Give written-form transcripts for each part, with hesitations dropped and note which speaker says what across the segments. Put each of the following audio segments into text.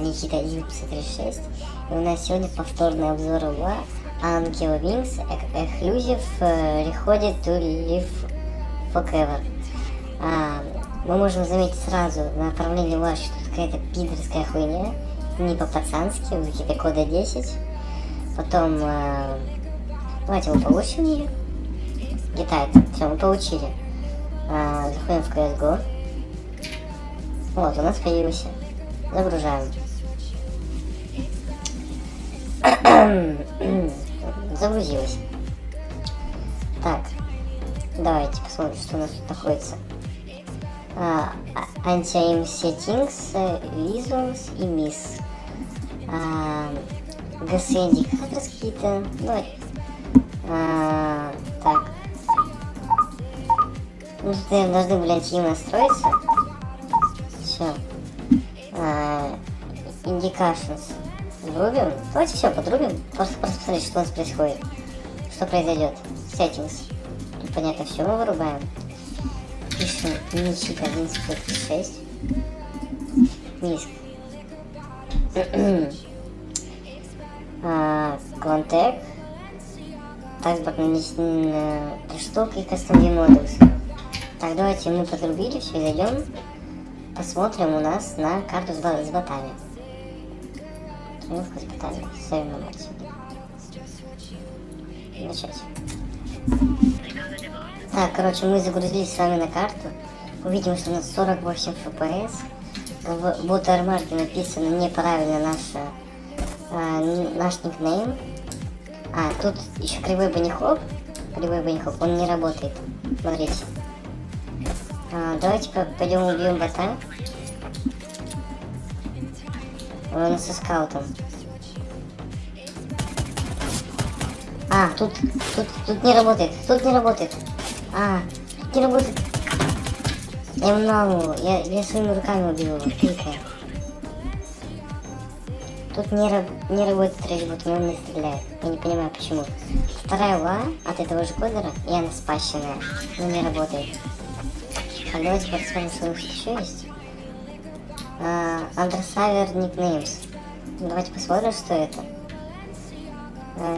Speaker 1: Никита 1.536. И у нас сегодня повторный обзор УА Angel Wings Exclusive Recorded to Live Forever. Мы можем заметить сразу на оформлении УА, что тут какая-то пидорская хуйня. Не по-пацански, какие-то кода 10. Потом, давайте мы получим ее. Гитайт, все, мы получили. Заходим в CSGO. Вот, у нас появился. Загружаем. Загрузилось. Так, давайте посмотрим, что у нас тут находится. Anti-aim settings, visuals и miss. GS индикаторы какие-то. Давай. Так. Ну, тут, наверное, должны были антиим настроиться. Все. Indications. Врубим. Давайте все подрубим. Просто посмотреть, что у нас происходит. Что произойдет. Settings. Тут понятно, все мы вырубаем. Пишем Никита 1.536. Миск. Контакт. Также нанесены 3 штуки Custom Models. Так, давайте мы подрубили, все, зайдем. Посмотрим у нас на карту с ботами. Тренировка с ботами. Соревновать. Начать. Так, короче, мы загрузились с вами на карту. Увидим, что у нас 48 FPS. В watermark написано неправильно наш никнейм. Тут еще кривой банихоп. Он не работает. Смотрите. Давайте пойдем убьем бота. Он у нас со скаутом. Тут не работает. Тут не работает. Я маму. Я своими руками убил его. Пика. Тут не работает трэшбот, но он не стреляет. Я не понимаю почему. Вторая УА от этого же кодера, и она спащенная, но не работает. Так, давайте посмотрим, что у них еще есть. Undersaver Nicknames. Давайте посмотрим, что это.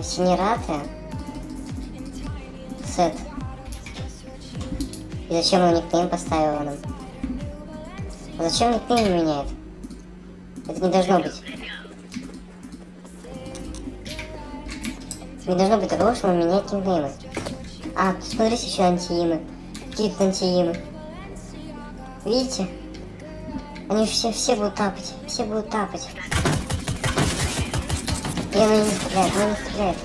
Speaker 1: Синераты. Сет. И зачем он никнейм поставил нам? Зачем никнейм меняет? Это не должно быть. Не должно быть такого, что мы меняем никнеймы. Тут смотрите, еще антиимы. Какие тут антиимы? Видите? Они все будут тапать. И она не стреляет,